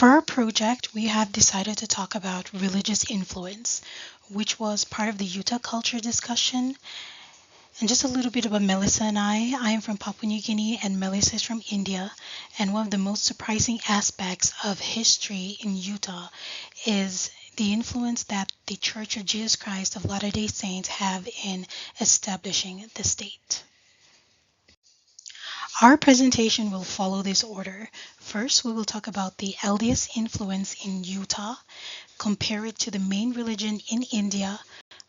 For our project, we have decided to talk about religious influence, which was part of the Utah culture discussion. And just a little bit about Melissa and I. I am from Papua New Guinea and Melissa is from India. And one of the most surprising aspects of history in Utah is the influence that the Church of Jesus Christ of Latter-day Saints have in establishing the state. Our presentation will follow this order. First, we will talk about the LDS influence in Utah, compare it to the main religion in India,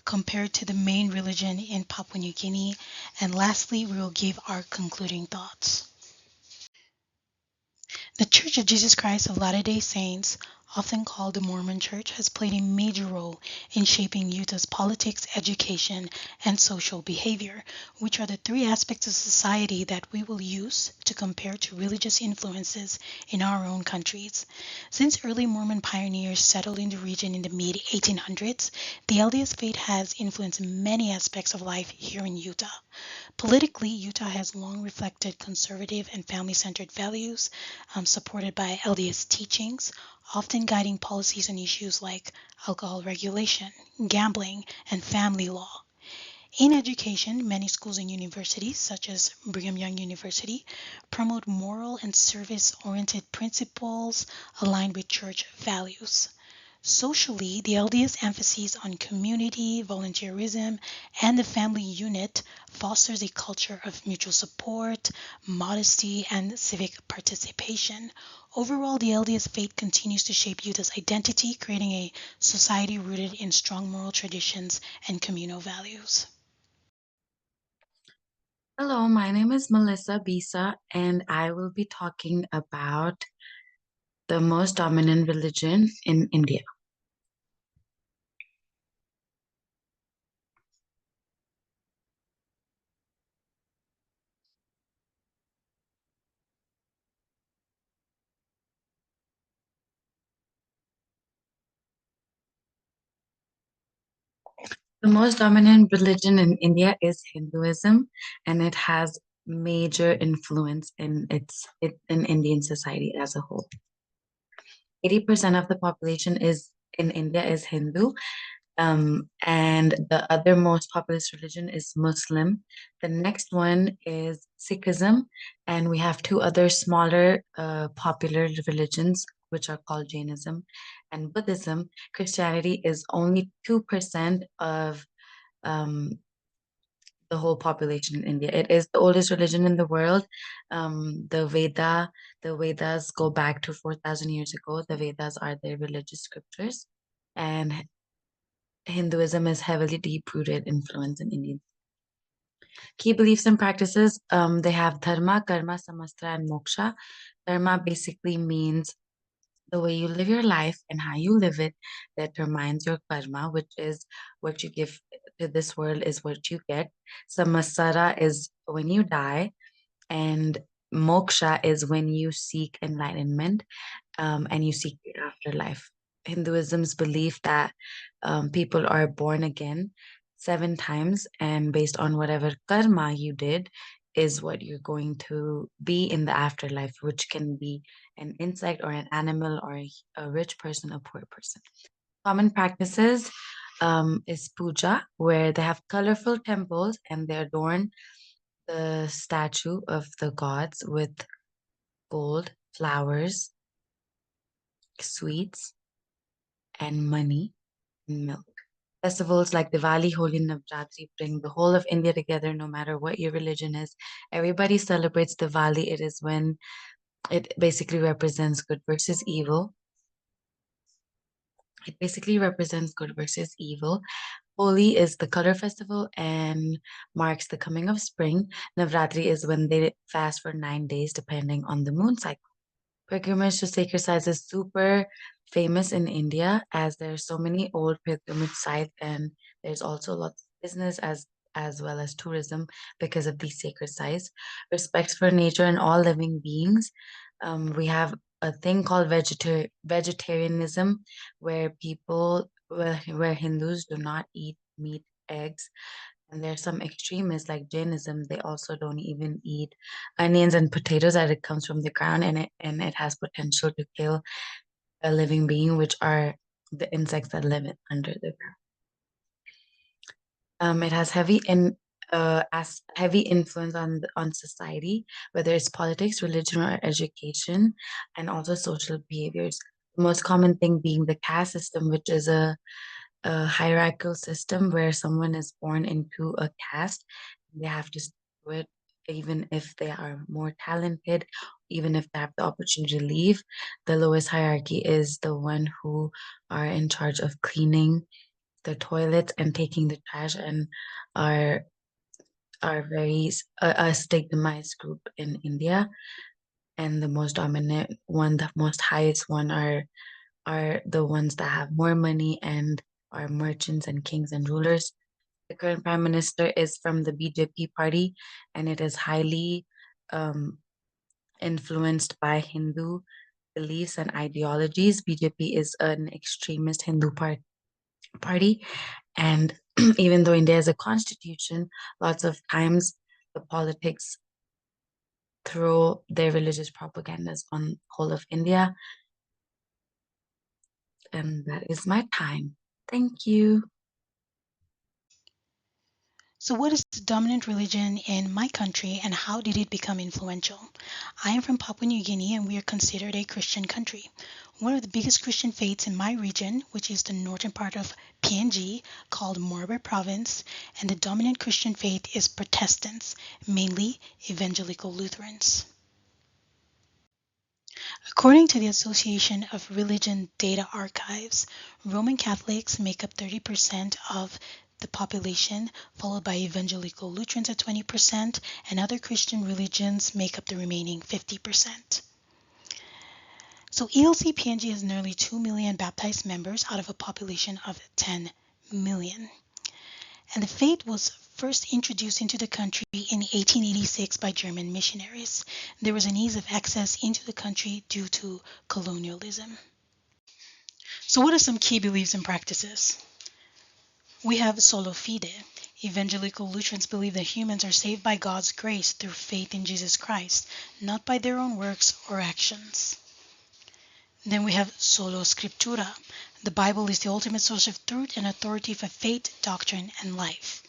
compare it to the main religion in Papua New Guinea, and lastly, we will give our concluding thoughts. The Church of Jesus Christ of Latter-day Saints, often called the Mormon Church, has played a major role in shaping Utah's politics, education, and social behavior, which are the three aspects of society that we will use to compare to religious influences in our own countries. Since early Mormon pioneers settled in the region in the mid-1800s, the LDS faith has influenced many aspects of life here in Utah. Politically, Utah has long reflected conservative and family centered values supported by LDS teachings, often guiding policies on issues like alcohol regulation, gambling, and family law. In education, many schools and universities, such as Brigham Young University, promote moral and service oriented principles aligned with church values. Socially, the LDS emphasis on community, volunteerism, and the family unit fosters a culture of mutual support, modesty, and civic participation. Overall, the LDS faith continues to shape Utah's identity, creating a society rooted in strong moral traditions and communal values. Hello, my name is Melissa Bisa, and I will be talking about the most dominant religion in India. The most dominant religion in India is Hinduism, and it has major influence in Indian society as a whole. 80% of the population is in India is Hindu, and the other most populous religion is Muslim. The next one is Sikhism, and we have two other smaller popular religions, which are called Jainism and Buddhism. Christianity is only 2% of um, the whole population in India. It is the oldest religion in the world. The Vedas go back to 4,000 years ago. The Vedas are their religious scriptures, and Hinduism is heavily deep-rooted influence in Indian. Key beliefs and practices, they have dharma, karma, samastra, and moksha. Dharma basically means the way you live your life and how you live it determines your karma, which is what you give to this world is what you get. Samsara is when you die, and moksha is when you seek enlightenment, and you seek the afterlife. Hinduism's belief that people are born again 7 times, and based on whatever karma you did, is what you're going to be in the afterlife, which can be an insect or an animal or a rich person, a poor person. Common practices is puja, where they have colorful temples and they adorn the statue of the gods with gold, flowers, sweets, and money and milk. Festivals like Diwali, Holi, Navratri bring the whole of India together, no matter what your religion is. Everybody celebrates Diwali. It is when it basically represents good versus evil. It basically represents good versus evil. Holi is the color festival and marks the coming of spring. Navratri is when they fast for 9 days, depending on the moon cycle. Pilgrimage to sacred sites is super famous in India as there are so many old pilgrimage sites, and there's also lots of business as well as tourism because of these sacred sites. Respect for nature and all living beings. We have a thing called vegetarianism, where where Hindus do not eat meat, eggs, and there's some extremists like Jainism. They also don't even eat onions and potatoes as it comes from the ground, and it has potential to kill a living being, which are the insects that live under the ground. It has heavy influence on society, whether it's politics, religion, or education, and also social behaviors. The most common thing being the caste system, which is a hierarchical system where someone is born into a caste. They have to stick to it, even if they are more talented, even if they have the opportunity to leave. The lowest hierarchy is the one who are in charge of cleaning the toilets and taking the trash and are are a stigmatized group in India. And the most dominant one, the most highest one are the ones that have more money and are merchants and kings and rulers. The current prime minister is from the BJP party, and it is highly um, influenced by Hindu beliefs and ideologies. BJP is an extremist Hindu party, and even though India has a constitution, lots of times the politics throw their religious propagandas on whole of India, and that is my time. Thank you. So, what is the dominant religion in my country and how did it become influential? I am from Papua New Guinea and we are considered a Christian country. One of the biggest Christian faiths in my region, which is the northern part of PNG, called Morbe Province, and the dominant Christian faith is Protestants, mainly Evangelical Lutherans. According to the Association of Religion Data Archives, Roman Catholics make up 30% of the population, followed by Evangelical Lutherans at 20%, and other Christian religions make up the remaining 50%. So ELC PNG has nearly 2 million baptized members out of a population of 10 million. And the faith was first introduced into the country in 1886 by German missionaries. There was an ease of access into the country due to colonialism. So, what are some key beliefs and practices? We have Solo Fide. Evangelical Lutherans believe that humans are saved by God's grace through faith in Jesus Christ, not by their own works or actions. Then we have Solo Scriptura. The Bible is the ultimate source of truth and authority for faith, doctrine, and life.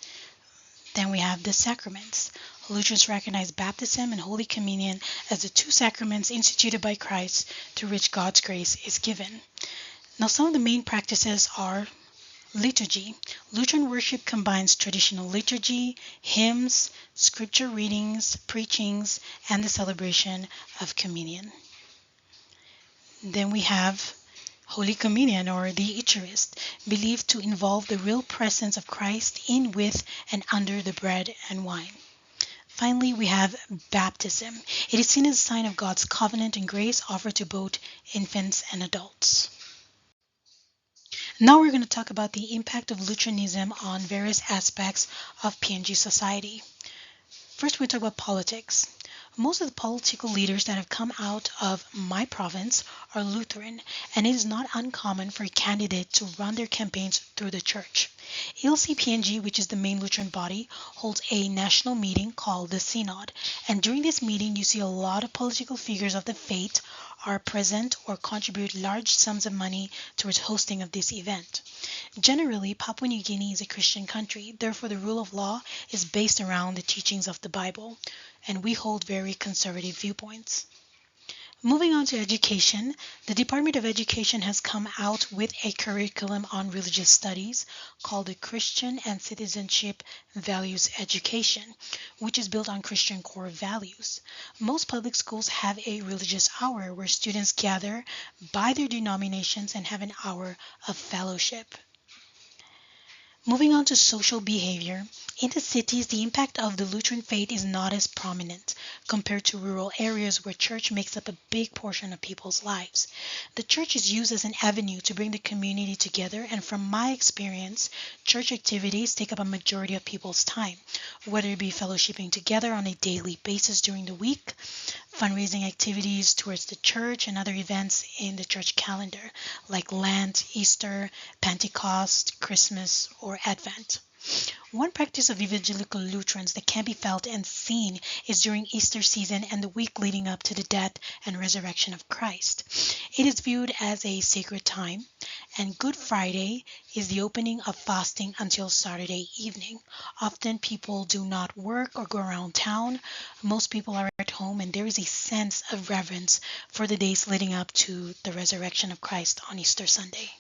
Then we have the sacraments. Lutherans recognize baptism and Holy Communion as the two sacraments instituted by Christ through which God's grace is given. Now, some of the main practices are liturgy. Lutheran worship combines traditional liturgy, hymns, scripture readings, preachings, and the celebration of communion. Then we have Holy Communion or the Eucharist, believed to involve the real presence of Christ in, with, and under the bread and wine. Finally, we have baptism. It is seen as a sign of God's covenant and grace offered to both infants and adults. Now we're going to talk about the impact of Lutheranism on various aspects of PNG society. First, we talk about politics. Most of the political leaders that have come out of my province are Lutheran, and it is not uncommon for a candidate to run their campaigns through the church. ELCPNG, which is the main Lutheran body, holds a national meeting called the Synod, and during this meeting you see a lot of political figures of the faith are present or contribute large sums of money towards hosting of this event. Generally, Papua New Guinea is a Christian country, therefore the rule of law is based around the teachings of the Bible, and we hold very conservative viewpoints. Moving on to education, the Department of Education has come out with a curriculum on religious studies called the Christian and Citizenship Values Education, which is built on Christian core values. Most public schools have a religious hour where students gather by their denominations and have an hour of fellowship. Moving on to social behavior, in the cities, the impact of the Lutheran faith is not as prominent compared to rural areas where church makes up a big portion of people's lives. The church is used as an avenue to bring the community together, and from my experience, church activities take up a majority of people's time, whether it be fellowshipping together on a daily basis during the week, fundraising activities towards the church, and other events in the church calendar like Lent, Easter, Pentecost, Christmas, or Advent. One practice of evangelical Lutherans that can be felt and seen is during Easter season and the week leading up to the death and resurrection of Christ. It is viewed as a sacred time, and Good Friday is the opening of fasting until Saturday evening. Often people do not work or go around town. Most people are at home, and there is a sense of reverence for the days leading up to the resurrection of Christ on Easter Sunday.